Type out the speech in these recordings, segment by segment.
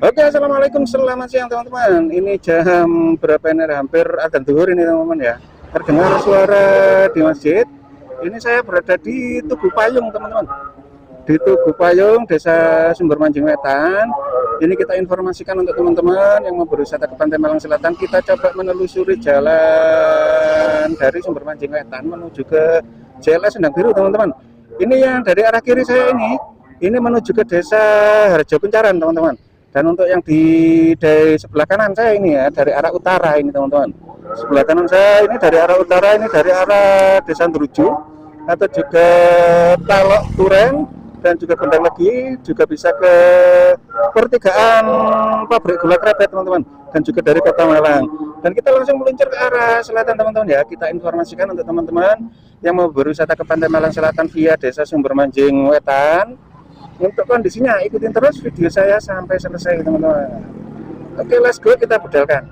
Oke, assalamualaikum, selamat siang teman-teman. Ini jam berapa ini? Hampir adzan zuhur ini teman-teman ya. Terdengar suara di masjid. Ini saya berada di Tugu Payung teman-teman. Di Tugu Payung, Desa Sumber Manjing Wetan. Ini kita informasikan untuk teman-teman yang mau berwisata ke Pantai Malang Selatan. Kita coba menelusuri jalan dari Sumber Manjing Wetan menuju ke JLS Sendang Biru teman-teman. Ini yang dari arah kiri saya ini menuju ke Desa Harjo Pencaran teman-teman. Dan untuk yang dari sebelah kanan saya ini ya, dari arah utara ini teman-teman. Sebelah kanan saya ini dari arah utara, ini dari arah Desa Ndruju atau juga Talok Turen dan juga Bendang Legi, juga bisa ke pertigaan pabrik gula Krebet teman-teman, dan juga dari Kota Malang. Dan kita langsung meluncur ke arah selatan teman-teman ya. Kita informasikan untuk teman-teman yang mau berwisata ke Pantai Malang Selatan via Desa Sumber Manjing Wetan. Untuk kondisinya ikutin terus video saya sampai selesai teman-teman. Oke, let's go, kita pedalkan.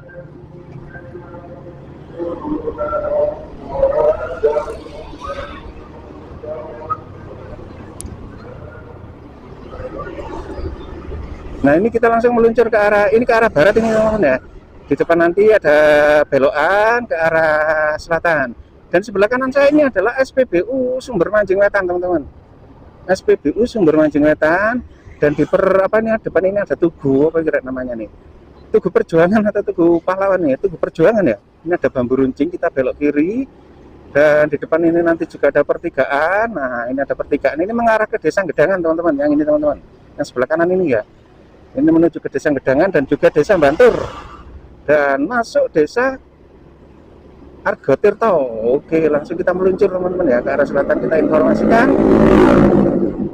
Nah, ini kita langsung meluncur ke arah ini, ke arah barat ini teman-teman ya. Di depan nanti ada belokan ke arah selatan. Dan sebelah kanan saya ini adalah SPBU Sumber Manjing Wetan teman-teman. SPBU Sumber Manjing Wetan, dan di depan ini ada Tugu apa kira namanya nih, Tugu Perjuangan atau Tugu Pahlawan nih, Tugu Perjuangan ya. Ini ada bambu runcing, kita belok kiri, dan di depan ini nanti juga ada pertigaan. Nah, ini ada pertigaan, ini mengarah ke Desa Gedangan teman-teman, yang ini teman-teman, yang sebelah kanan ini ya, ini menuju ke Desa Gedangan dan juga Desa Bantur, dan masuk Desa Argotirto. Oke, langsung kita meluncur teman-teman ya ke arah selatan. Kita informasikan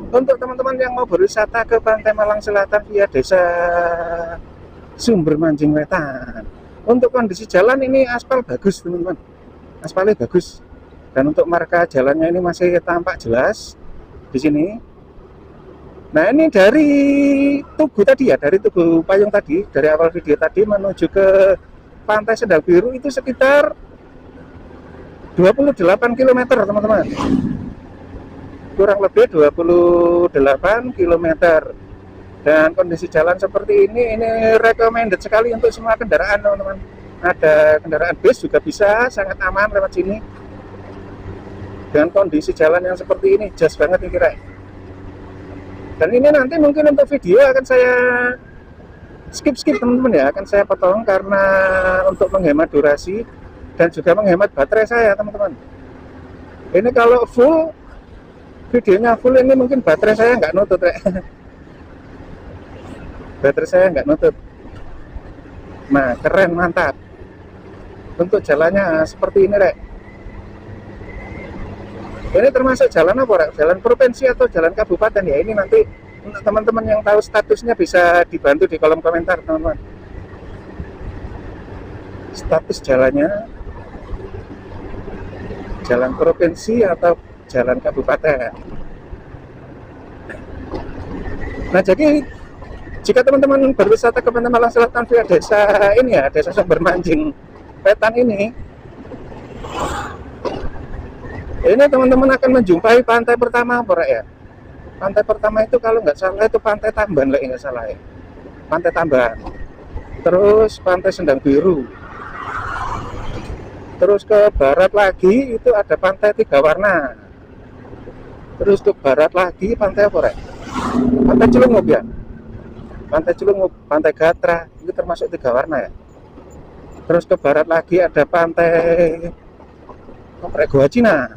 untuk teman-teman yang mau berwisata ke Pantai Malang Selatan via Desa Sumber Manjing Wetan. Untuk kondisi jalan ini aspal bagus teman-teman, aspalnya bagus, dan untuk marka jalannya ini masih tampak jelas di sini. Nah, ini dari Tugu tadi ya, dari Tugu Payung tadi, dari awal video tadi menuju ke Pantai Sendang Biru itu sekitar 28 km teman-teman, kurang lebih 28 km. Dan kondisi jalan seperti ini recommended sekali untuk semua kendaraan teman-teman. Ada kendaraan bus juga bisa, sangat aman lewat sini. Dengan kondisi jalan yang seperti ini, jas banget nih kira. Dan ini nanti mungkin untuk video akan saya skip teman-teman ya, akan saya potong karena untuk menghemat durasi dan juga menghemat baterai saya teman-teman. Ini kalau full, videonya full, ini mungkin baterai saya nggak nutut ya. Baterai saya nggak nutut. Nah, keren, mantap. Untuk jalannya seperti ini rek. Ini termasuk jalan apa rek? Jalan provinsi atau jalan kabupaten ya? Ini nanti untuk teman-teman yang tahu statusnya bisa dibantu di kolom komentar teman-teman. Status jalannya jalan provinsi atau jalan kabupaten. Nah, jadi jika teman-teman berwisata ke Pantai Malang Selatan via desa ini ya, Desa Sumber Manjing Wetan ini teman-teman akan menjumpai pantai pertama apa ya? Pantai pertama itu kalau nggak salah itu Pantai Tamban lah, nggak salah ya. Pantai Tamban. Terus Pantai Sendang Biru. Terus ke barat lagi itu ada Pantai Tiga Warna. Terus ke barat lagi pantai apa rek? Pantai Celungup ya. Pantai Celungup, Pantai Gatra, itu termasuk Tiga Warna ya. Terus ke barat lagi ada Pantai Gua Cina.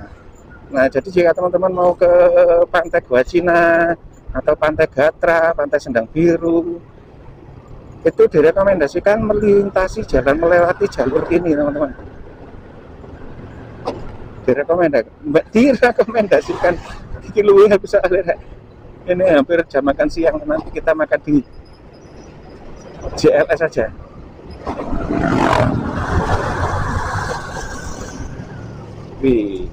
Nah, jadi jika teman-teman mau ke Pantai Gua Cina atau Pantai Gatra, Pantai Sendang Biru, itu direkomendasikan melintasi jalan, melewati jalur ini teman-teman. Direkomendasikan iki luwih aku soalnya ini hampir jam makan siang, nanti kita makan di JLS saja. Wih.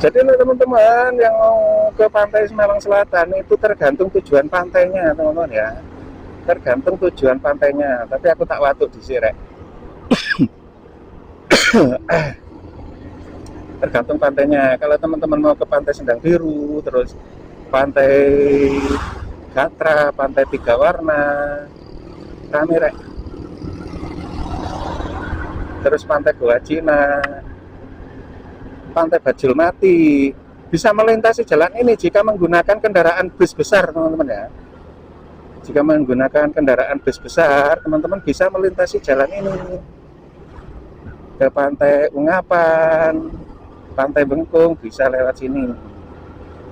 Jadi teman-teman yang mau ke Pantai Malang Selatan itu tergantung tujuan pantainya teman-teman ya. tergantung tujuan pantainya, tapi aku tak watuk di sini. Tergantung pantainya. Kalau teman-teman mau ke pantai Sendang Biru, terus pantai Gatra, pantai Tiga Warna, rame rek. Terus pantai Goa Cina, pantai Bajul Mati, bisa melintasi jalan ini jika menggunakan kendaraan bus besar, teman-teman ya. Jika menggunakan kendaraan bus besar, teman-teman bisa melintasi jalan ini ke pantai Ungapan, pantai Bengkung, bisa lewat sini.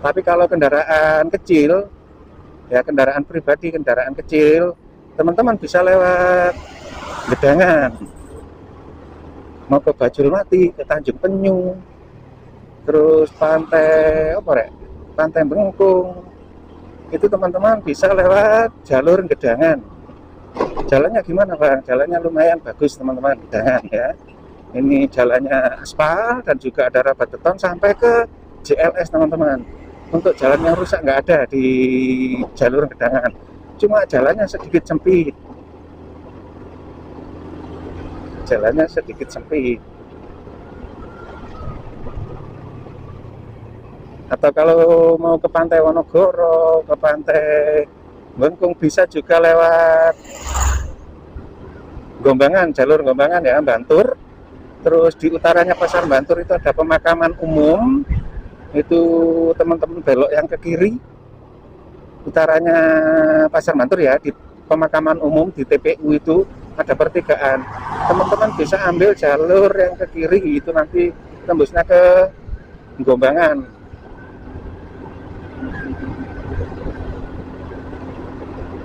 Tapi kalau kendaraan kecil, ya kendaraan pribadi, kendaraan kecil, teman-teman bisa lewat Gedangan, mau ke Bajul Mati, ke Tanjung Penyu, terus pantai apa rek? Pantai Bengkung. Itu teman-teman bisa lewat jalur Gedangan. Jalannya gimana Bang? Jalannya lumayan bagus teman-teman, Gedangan ya. Ini jalannya aspal dan juga ada rabat beton sampai ke JLS teman-teman. Untuk jalan yang rusak nggak ada di jalur Gedangan, cuma jalannya sedikit sempit. Jalannya sedikit sempit. Atau kalau mau ke pantai Wonogoro, ke pantai Bengkung bisa juga lewat Gombangan, jalur Gombangan ya, Bantur. Terus di utaranya Pasar Bantur itu ada pemakaman umum, itu teman-teman belok yang ke kiri, utaranya Pasar Bantur ya, di pemakaman umum di TPU itu ada pertigaan. Teman-teman bisa ambil jalur yang ke kiri, itu nanti tembusnya ke Gombangan.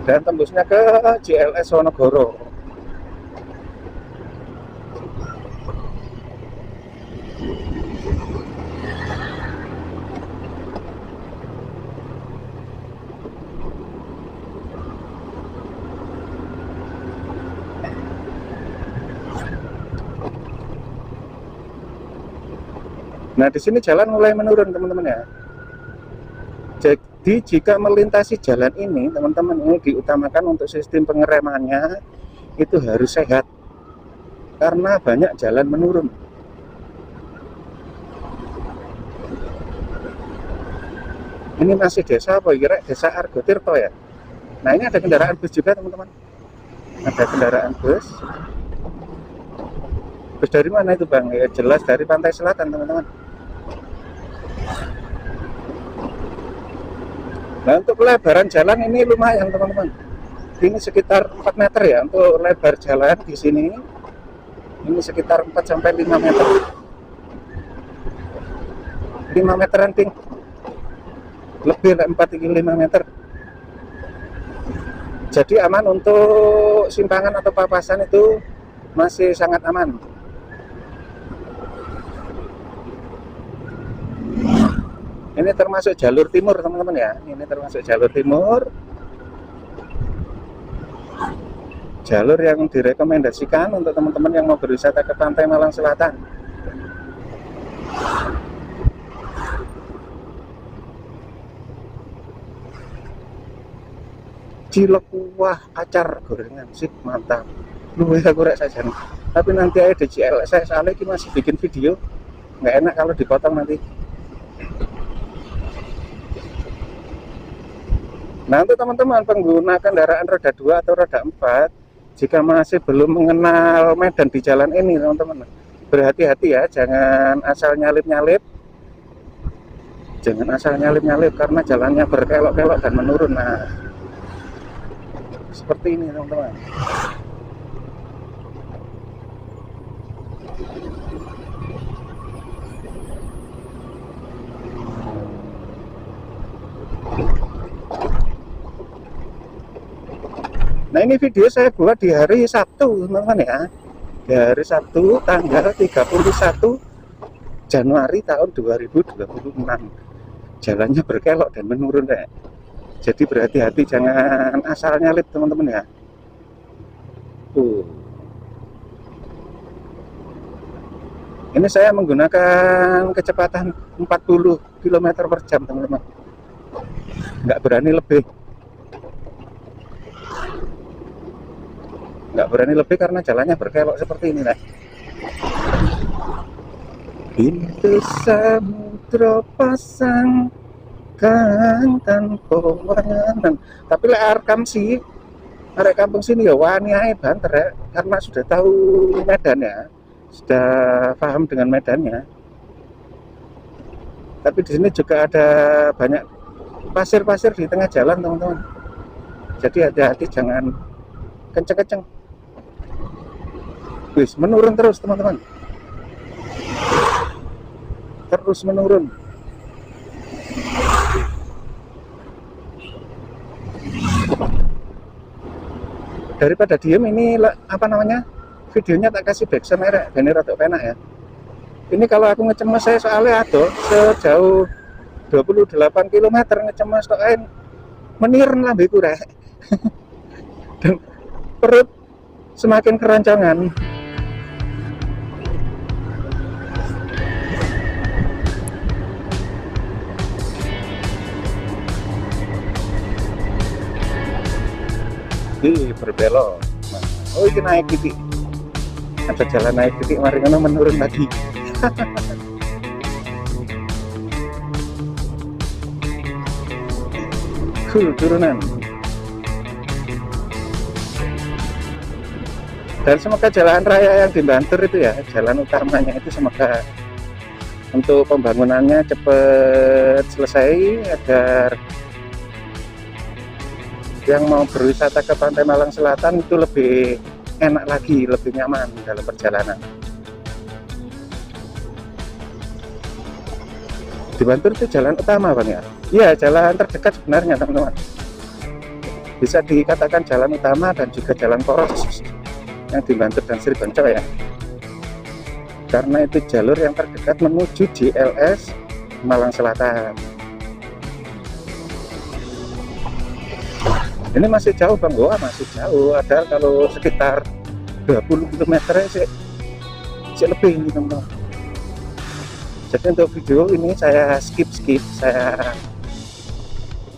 Dan tembusnya ke JLS Wonogoro. Nah, di sini jalan mulai menurun, teman-teman ya. Jadi, jika melintasi jalan ini, teman-teman, ini diutamakan untuk sistem pengeremannya itu harus sehat. Karena banyak jalan menurun. Ini masih desa apa kira? Desa Argotirto ya. Nah, ini ada kendaraan bus juga, teman-teman. Ada kendaraan bus. Bus dari mana itu, Bang? Ya, jelas dari pantai selatan, teman-teman. Nah, untuk lebaran jalan ini lumayan, teman-teman. Ini sekitar 4 meter ya untuk lebar jalan di sini. Ini sekitar 4 sampai 5 meter. 5 meteran, Ting. Lebih dari 4 hingga 5 meter. Jadi aman untuk simpangan atau papasan itu masih sangat aman. Ini termasuk jalur timur, teman-teman ya. Ini termasuk jalur timur. Jalur yang direkomendasikan untuk teman-teman yang mau berwisata ke Pantai Malang Selatan. Cilok, wah, acar gorengan sih mantap. Luwih aku rek saja. Tapi nanti aja di JL saya soalnya masih bikin video. Nggak enak kalau dipotong nanti. Nah, untuk teman-teman pengguna kendaraan roda 2 atau roda 4, jika masih belum mengenal medan di jalan ini, teman-teman, berhati-hati ya, jangan asal nyalip-nyalip. Jangan asal nyalip-nyalip karena jalannya berkelok-kelok dan menurun. Nah, seperti ini, teman-teman. Nah, ini video saya buat di hari Sabtu, teman-teman ya. Di hari Sabtu tanggal 31 Januari tahun 2026. Jalannya berkelok dan menurun ya. Jadi berhati-hati, jangan asal nyalip, teman-teman ya. Ini saya menggunakan kecepatan 40 km per jam, teman-teman. Nggak berani lebih. nggak berani lebih karena jalannya berkelok seperti ini lah. Pintu samudra pasang kang tanpa wangan. Tapi lek arkam sih arek kampung sini ya wani ae banter ya, karena sudah tahu medannya, sudah paham dengan medannya. Tapi di sini juga ada banyak pasir-pasir di tengah jalan teman-teman, jadi hati-hati jangan kenceng-kenceng. Wis menurun terus teman-teman, terus menurun. Daripada diem ini apa namanya, videonya tak kasih backsound merek ben rada penak ya. Ini kalau aku ngecemes saya soalnya aduh sejauh 28 km ngecemes tok kain meniren lambeku rek. Dan perut semakin keroncongan. Berbelok. Oh ini naik titik, ada jalan naik titik, mari ngono menurun lagi. Full turunan. Dan semoga jalan raya yang di Bantur itu ya, jalan utamanya itu semoga untuk pembangunannya cepat selesai agar yang mau berwisata ke Pantai Malang Selatan itu lebih enak lagi, lebih nyaman dalam perjalanan. Di Bantur itu jalan utama bang ya? Iya, jalan terdekat sebenarnya teman-teman. Bisa dikatakan jalan utama dan juga jalan poros yang di Bantur dan Sribanco ya. Karena itu jalur yang terdekat menuju JLS Malang Selatan. Ini masih jauh bang, wah masih jauh, ada kalau sekitar 20 km sih lebih ini teman-teman. Jadi untuk video ini saya skip, saya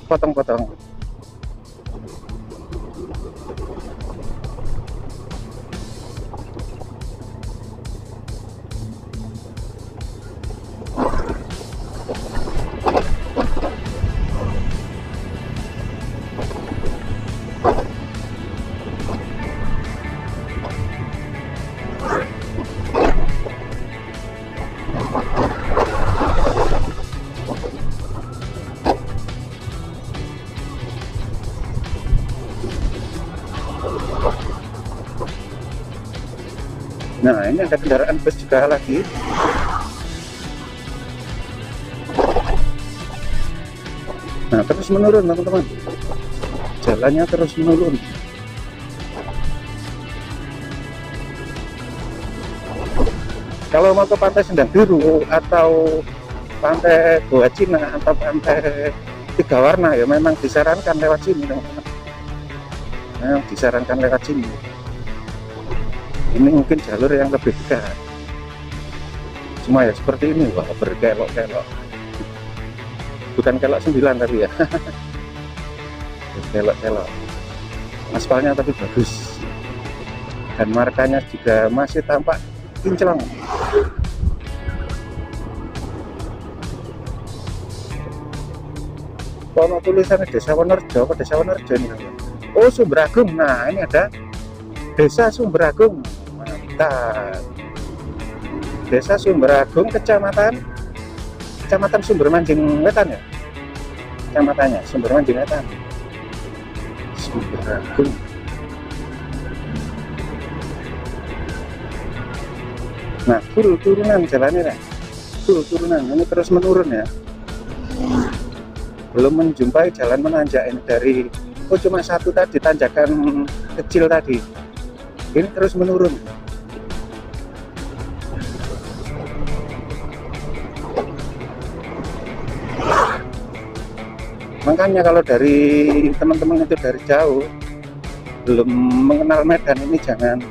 potong-potong. Nah ini ada kendaraan bus juga lagi. Nah terus menurun teman-teman, jalannya terus menurun. Kalau mau ke Pantai Sendang Biru atau Pantai Goa Cina atau Pantai Tiga Warna ya memang disarankan lewat sini teman-teman. Memang disarankan lewat sini. Ini mungkin jalur yang lebih dekat. Cuma ya seperti ini, wah berkelok-kelok. Bukan kelok 9 tapi ya. Berkelok-kelok. Aspalnya tapi bagus. Dan markanya juga masih tampak kinclong. Kalau tulisannya Desa Wonorejo, apa Desa Wonorejo ini? Oh Sumberagung. Nah ini ada Desa Sumberagung. Mantap. Desa Sumberagung, Kecamatan Sumbermanjing Wetan ya. Kecamatannya Sumbermanjing Wetan. Sumberagung. Nah, full turunan jalannya ya. Full turunan, ini terus menurun ya. Belum menjumpai jalan menanjak ini dari cuma satu tadi, tanjakan kecil tadi. Ini terus menurun. Makanya kalau dari teman-teman itu dari jauh belum mengenal medan ini jangan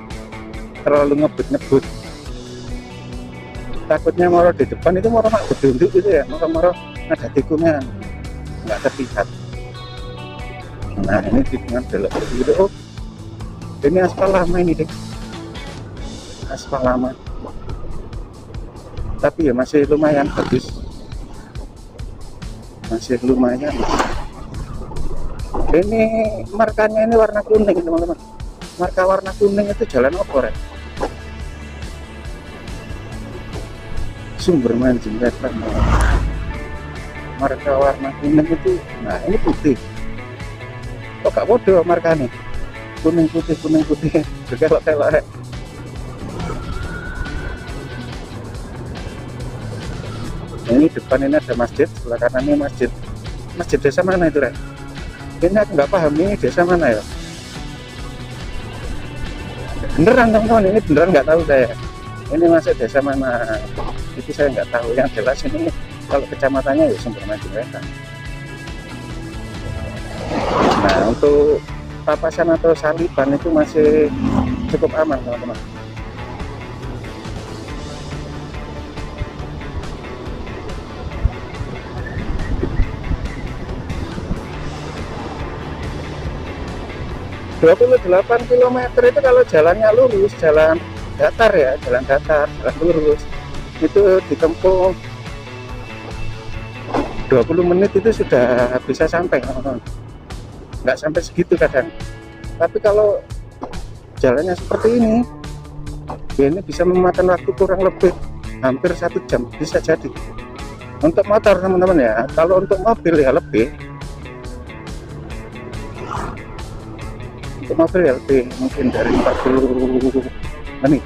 terlalu ngebut-ngebut. Takutnya moro di depan itu moro mak bedunduk gitu ya, moro ada tikungan nggak terlihat. Nah ini tikungan belok gitu. Oh Ini aspal lama ini deh, aspal lama, tapi ya masih lumayan bagus, masih lumayan. Ini markanya ini warna kuning teman-teman, marka warna kuning itu jalan apa ya? Sumber Mancing Wetan. Marka warna kuning itu, nah ini putih, kok gak bodoh markanya kuning putih berkelok-kelok. Ini depan ini ada masjid, sebelah kanan ini masjid desa mana itu, Rek? Ini aku nggak paham ini desa mana ya. Beneran teman-teman, ini beneran nggak tahu saya, ini masuk desa mana itu saya nggak tahu. Yang jelas ini kalau kecamatannya ya Sumber Mancing Wetan. Nah, untuk papasan atau saliban itu masih cukup aman teman-teman. ...28 km itu kalau jalannya lurus, jalan datar ya, jalan datar, jalan lurus itu ditempuh 20 menit itu sudah bisa sampai, nggak sampai segitu kadang. Tapi kalau jalannya seperti ini, ya ini bisa memakan waktu kurang lebih hampir 1 jam bisa jadi. Untuk motor teman-teman ya, kalau untuk mobil ya lebih. Untuk mobil ya lebih, mungkin dari 40 menit,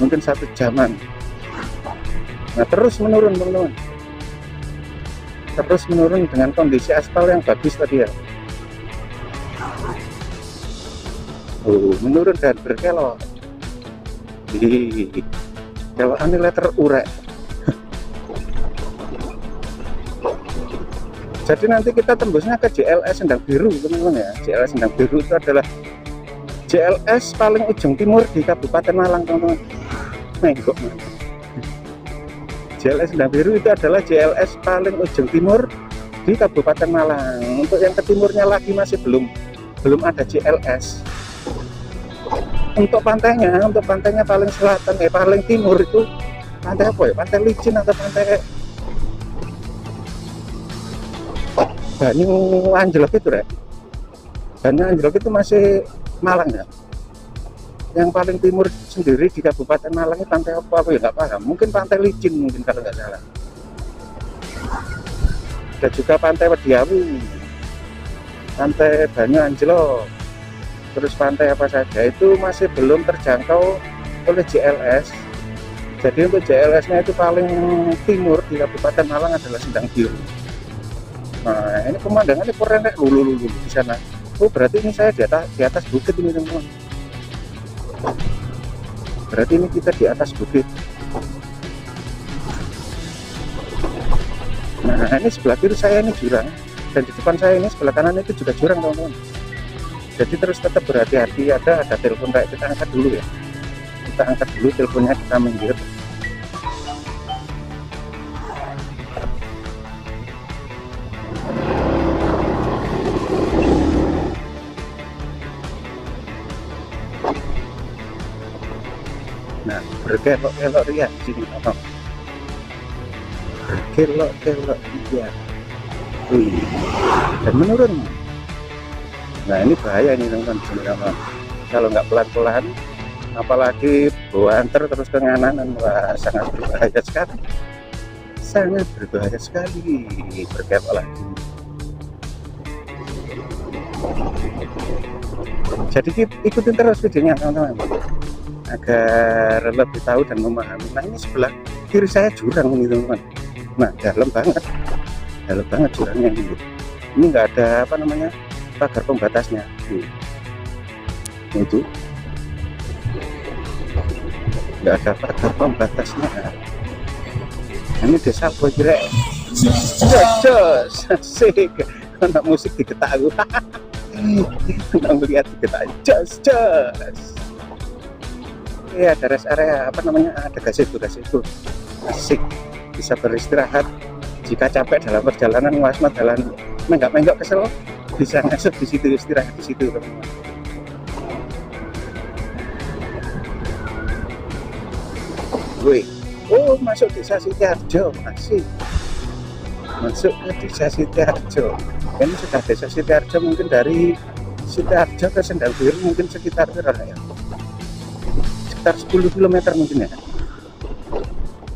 mungkin 1 jaman. Nah terus menurun teman-teman, terus menurun dengan kondisi aspal yang bagus tadi ya. Menurun dan berkelok. Kalau ini letter urek. Jadi nanti kita tembusnya ke JLS Sendang Biru teman-teman ya. JLS Sendang Biru itu adalah JLS paling ujung timur di Kabupaten Malang teman-teman. Menggok. JLS Sendang Biru itu adalah JLS paling ujung timur di Kabupaten Malang. Untuk yang ke timurnya lagi masih belum ada JLS. Untuk pantainya paling selatan paling timur itu pantai apa ya? Pantai Licin atau pantai Banyu Anjlok itu, Rek. Banyu Anjlok itu masih Malang ya. Yang paling timur sendiri di Kabupaten Malang itu pantai apa ya nggak paham. Mungkin pantai Licin mungkin kalau nggak salah. Ada juga pantai Wediawu, pantai Banyu Anjlok, terus pantai apa saja itu masih belum terjangkau oleh JLS. Jadi untuk JLS-nya itu paling timur di Kabupaten Malang adalah Sendang Biru. Nah ini pemandangannya keren kayak lulu di sana. Oh berarti ini saya di atas bukit ini teman-teman. Berarti ini kita di atas bukit. Nah ini sebelah kiri saya ini jurang, dan di depan saya ini sebelah kanan itu juga jurang teman-teman. Jadi terus tetap berhati-hati. Ada telepon, kayak kita angkat dulu ya. Kita angkat dulu teleponnya, kita minggir. Nah, berkelok-kelok ya di sini, berkelok-kelok ya. Dan menurun. Nah, ini bahaya ini teman-teman. Kalau nggak pelan-pelan, apalagi bawa antar terus ke nganan, wah sangat berbahaya sekali. Sangat berbahaya sekali. Berkelok lagi. Jadi ikutin terus videonya teman-teman, agar lebih tahu dan memahami. Nah ini sebelah kiri saya jurang ini teman-teman. Nah dalam banget jurangnya ini. Ini nggak ada apa namanya pagar pembatasnya. Itu nggak ada pagar pembatasnya. Ini desa Bojrek. Jos, asik. Anak musik digetak aku. Nggak melihat digetak. Jos. Iya, ada rest area apa namanya, ada gas itu asik, bisa beristirahat jika capek dalam perjalanan, wasmat jalan menggak kesel, bisa ngasih di situ, istirahat di situ teman-teman. Wih, oh masuk desa Sitiharjo, masuk ke desa Sitiharjo. Ini sudah desa Sitiharjo, mungkin dari Sitiharjo ke Sendal Biru mungkin sekitar berapa ya? Sekitar 10 km mungkin ya.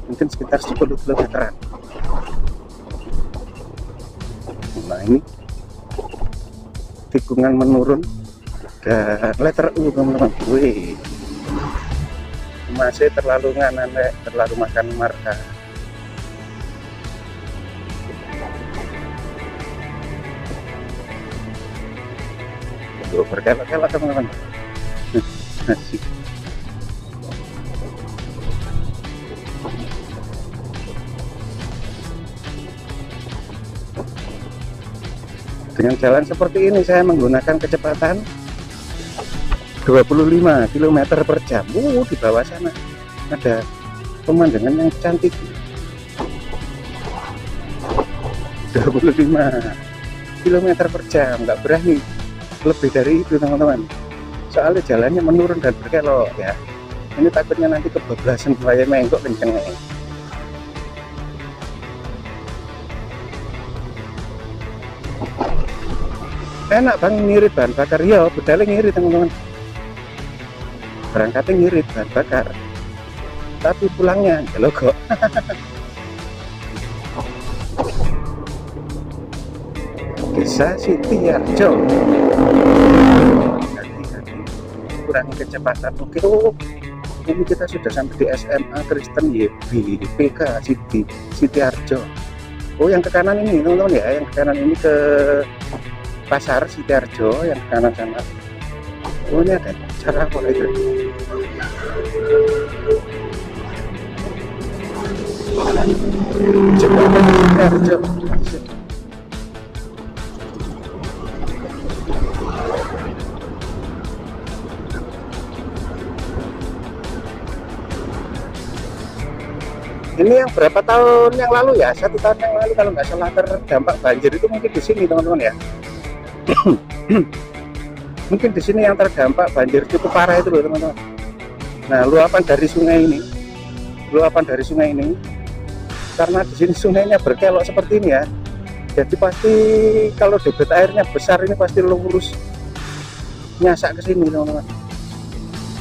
Mungkin sekitar 10 kilometeran. Nah ini tikungan menurun dan letter U teman-teman. Wih, masih terlalu nganan, terlalu makan marka. Tuh berkelok-kelok teman-teman. Asik. Dengan jalan seperti ini saya menggunakan kecepatan 25 km per jam. Di bawah sana ada pemandangan yang cantik. 25 km per jam, nggak berani lebih dari itu teman-teman. Soalnya jalannya menurun dan berkelok ya. Ini takutnya nanti kebablasan saya menggok kencengnya. Enak bang ngirit bahan bakar, ya bedalnya ngirit teman-teman, berangkatnya ngirit bahan bakar, tapi pulangnya ya kok. Desa Sitiharjo, hati-hati kurangi kecepatan. Oke, ini kita sudah sampai di SMA Kristen YBPK Sitiharjo. Oh yang ke kanan ini teman-teman ya, yang ke kanan ini ke Pasar Sitiharjo, yang kanan sana. Oh ini ada cara apa itu? Jembatan Sitiharjo. Ini yang berapa tahun yang lalu ya? 1 tahun yang lalu kalau nggak salah terdampak banjir itu mungkin di sini teman-teman ya. Mungkin di sini yang terdampak banjir cukup parah itu loh teman-teman. Nah luapan dari sungai ini, karena di sini sungainya berkelok seperti ini ya, jadi pasti kalau debit airnya besar ini pasti lurus nyasak ke sini teman-teman.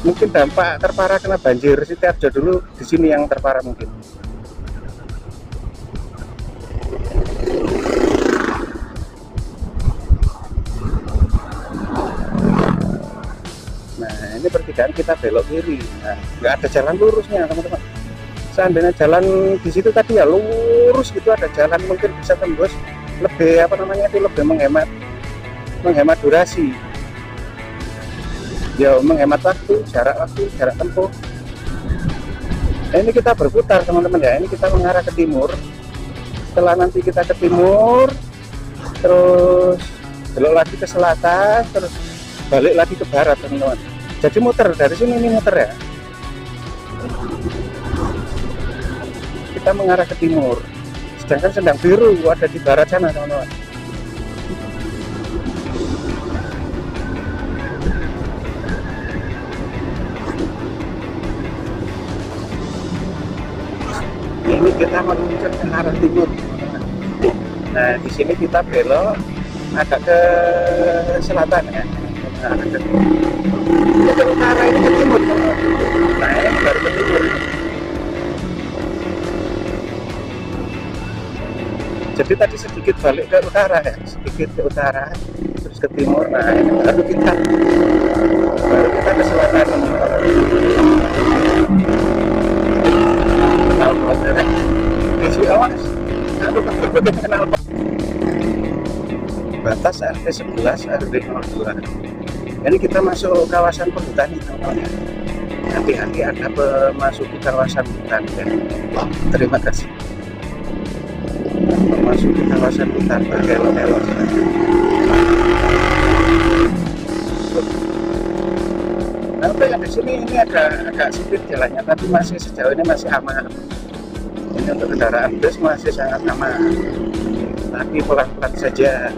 Mungkin dampak terparah kena banjir Sitiharjo dulu di sini yang terparah mungkin. Ini pertigaan kita belok kiri. Nah, nggak ada jalan lurusnya teman-teman. Seandainya jalan di situ tadi ya lurus gitu, ada jalan mungkin bisa tembus, lebih lebih menghemat durasi ya, menghemat waktu, jarak tempuh. Nah, ini kita berputar teman-teman ya, ini kita mengarah ke timur. Setelah nanti kita ke timur, terus belok lagi ke selatan, terus balik lagi ke barat teman-teman. Jadi muter dari sini, ini muter ya. Kita mengarah ke timur. Sedangkan Sendang Biru ada di barat sana, teman-teman. Ini kita meluncur ke arah timur. Nah, di sini kita belok agak ke selatan ya. Nah, ke utara ini ke timur. Nah ini baru ke timur. Jadi tadi sedikit balik ke utara ya, sedikit ke utara, terus ke timur. Nah ini baru kita ke selatan. Awas, kenal batas RT 11 RT 02. Ini kita masuk kawasan perhutani teman-teman. Hati-hati ada memasuki kawasan hutan ya. Terima kasih. Memasuki kawasan hutan berkelok-kelok. Nah, yang di sini ini agak sempit jalannya, tapi sejauh ini masih aman. Ini untuk kendaraan bus masih sangat aman. Tapi pelan-pelan saja.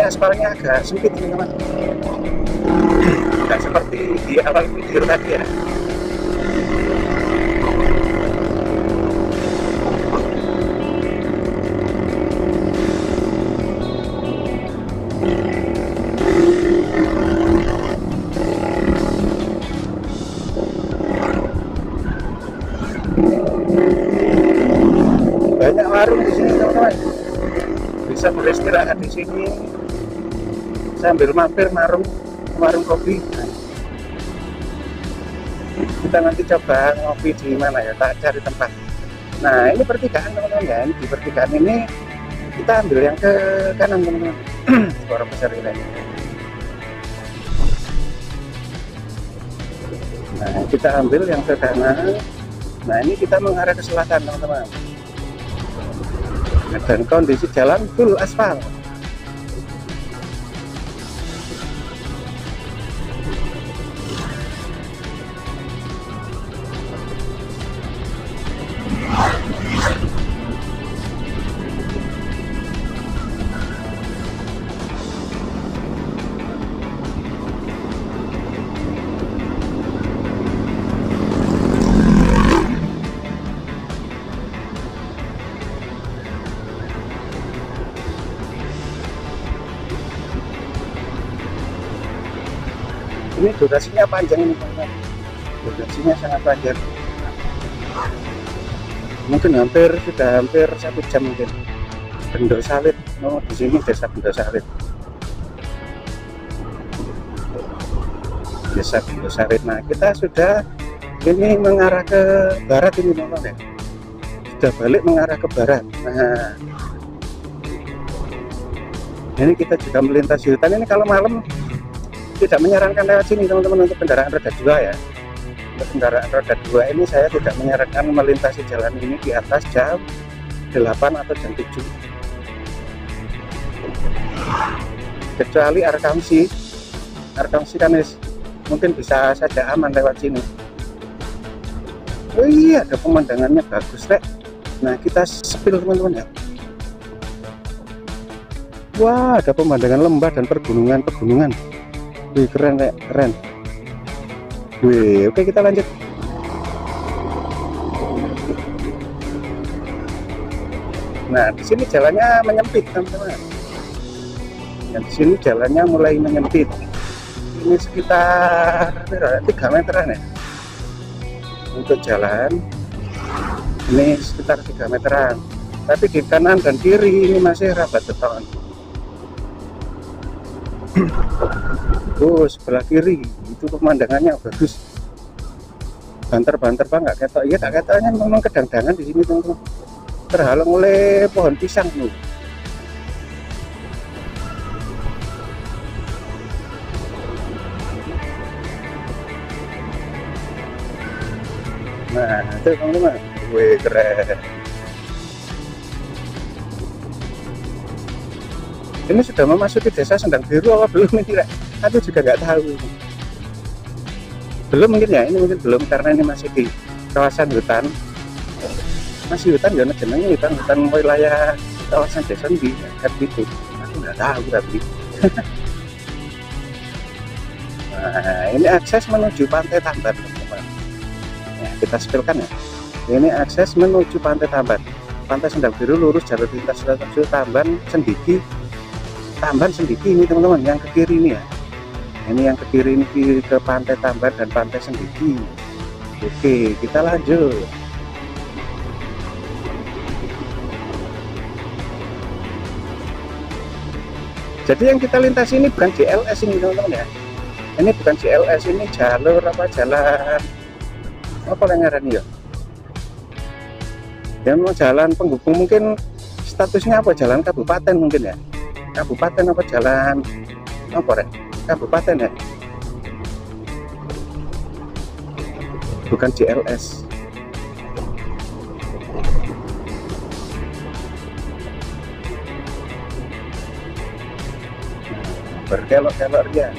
aspalnya agak sempit teman-teman, nggak seperti di awal video tadi ya. Banyak warung di sini teman-teman, bisa beristirahat di sini sambil mampir warung kopi. Kita nanti coba ngopi di mana ya, tak cari tempat. Nah ini pertigaan teman-teman ya, di pertigaan ini kita ambil yang ke kanan teman-teman. Suara besar ini. Nah kita ambil yang ke kanan. Nah ini kita mengarah ke selatan teman-teman. Dan kondisi jalan full aspal. Ini durasinya panjang ini teman-teman, durasinya sangat panjang, mungkin sudah hampir 1 jam mungkin. Bendor Sawit, di sini desa Bendor Sawit, desa Bendor Sawit. Nah kita sudah ini mengarah ke barat ini teman-teman ya, sudah balik mengarah ke barat. Nah ini kita juga melintasi hutan. Ini kalau malam tidak menyarankan lewat sini teman-teman untuk kendaraan roda 2 ya. Untuk kendaraan roda 2 ini saya tidak menyarankan melintasi jalan ini di atas jam 8 atau jam 7, kecuali Arkamsi kan mungkin bisa saja aman lewat sini. Oh iya, ada pemandangannya bagus rek. Nah kita spill teman-teman ya. Wah, ada pemandangan lembah dan pegunungan. Wih, keren rek, keren. Wih, oke kita lanjut. Nah di sini jalannya menyempit teman-teman. Dan di sini jalannya mulai menyempit. Ini sekitar 3 meteran ya untuk jalan. Ini sekitar 3 meteran. Tapi di kanan dan kiri ini masih rabat beton. Oh, sebelah kiri itu pemandangannya bagus. Banter-banter Pak, nggak ketok. Iya tak ketoknya memang kedang-dangan di sini teman-teman. Terhalang oleh pohon pisang tuh. Nah, itu teman-teman. Wih, keren. Ini sudah memasuki desa Sendang Biru apa belum ini Rek? Aku juga nggak tahu. Belum mungkin ya, ini mungkin belum karena ini masih di kawasan hutan. Masih hutan ya, jenengnya hutan wilayah kawasan desa di gitu. Aku nggak tahu tapi. Nah, ini akses menuju Pantai Tamban teman-teman. Nah, kita spilkan ya. Ini akses menuju Pantai Tamban. Pantai Sendang Biru lurus jalur lintas menuju Tamban Sendiki ini teman-teman, yang ke kiri ini ya. Ini yang ke kiri ini ke Pantai Tamban dan Pantai Sendiki. Oke, kita lanjut. Jadi yang kita lintas ini bukan JLS ini teman-teman ya. Ini bukan JLS, ini jalur jalan apa yang ngaran ya? Ya mau jalan penghubung, mungkin statusnya apa, jalan kabupaten mungkin ya. Kabupaten apa jalan apa Rek? Kabupaten ya, bukan JLS. Berkelok-kelok dia.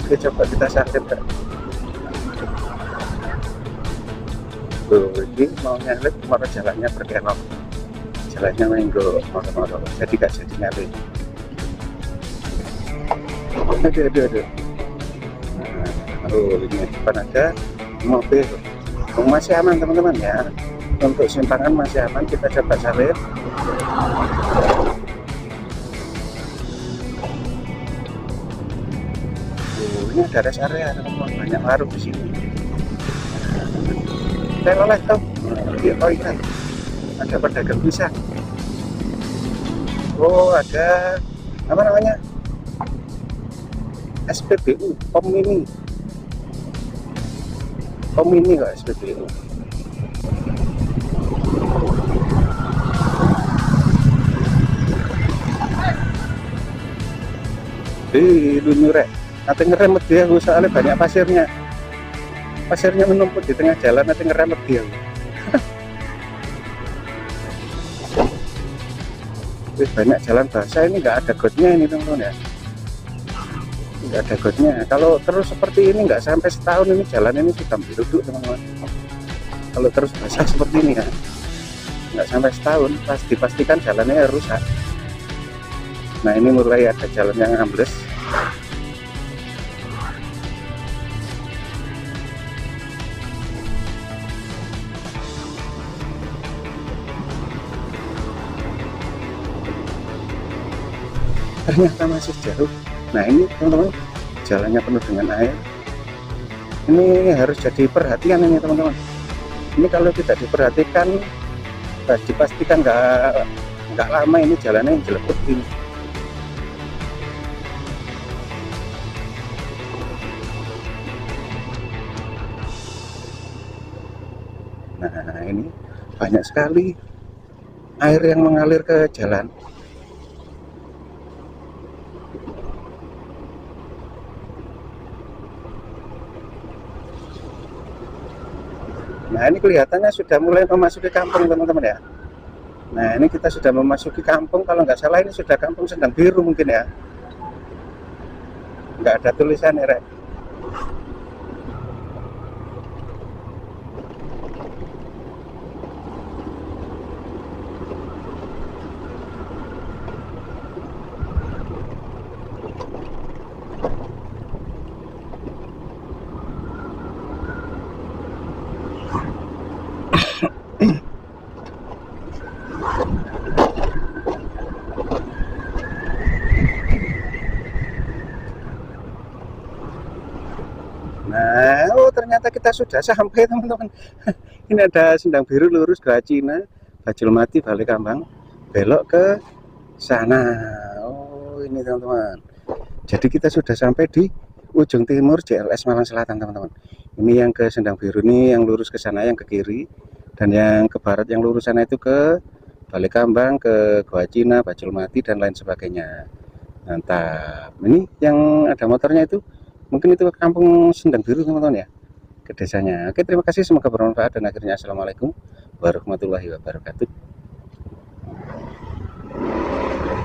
Oke, coba kita sakit Kak. Tuh, ini mau nyalip mau jalannya berkelok, jalannya menggo motor-motor, jadi gak jadi nyalip. Aduh. Nah, ini depan ada mobil. Masih aman teman-teman ya, untuk simpangan masih aman. Kita coba salib. Ini ada rest area teman-teman, banyak warung di sini. Saya oleh tuh, oh iya, ada pedagang pisang. Oh, ada apa namanya, SPBU pom mini kok SPBU. Lu nyurek nanti ngeremet dia, soalnya banyak pasirnya menumpuk di tengah jalan, nanti ngeremet dia. Banyak jalan basah, ini nggak ada gotnya ini teman-teman ya, nggak ada gotnya. Kalau terus seperti ini nggak sampai setahun ini jalan ini sudah duduk teman-teman. Kalau terus basah seperti ini ya, nggak sampai setahun pasti dipastikan jalannya rusak. Nah, ini mulai ada jalan yang ambles. Ternyata masih jauh. Nah, ini teman-teman, jalannya penuh dengan air. Ini harus jadi perhatian ini teman-teman. Ini kalau tidak diperhatikan, dipastikan nggak lama ini jalannya yang jelekut ini. Nah, ini banyak sekali air yang mengalir ke jalan. Nah, ini kelihatannya sudah mulai memasuki kampung teman-teman ya. Nah, ini kita sudah memasuki kampung, kalau nggak salah ini sudah kampung Sendang Biru mungkin ya. Nggak ada tulisan ya, Rek. Nah, oh ternyata kita sudah sampai teman-teman. Ini ada Sendang Biru lurus ke Cina, Bajulmati, Balikambang, belok ke sana. Oh, ini teman-teman. Jadi kita sudah sampai di ujung timur JLS Malang Selatan teman-teman. Ini yang ke Sendang Biru ini yang lurus ke sana, yang ke kiri, dan yang ke barat yang lurus sana itu ke Balikambang, ke Goa Cina, Bajulmati, dan lain sebagainya. Mantap. Ini yang ada motornya itu mungkin itu kampung Sendang Biru teman-teman ya, ke desanya. Oke, terima kasih, semoga bermanfaat, dan akhirnya assalamualaikum warahmatullahi wabarakatuh.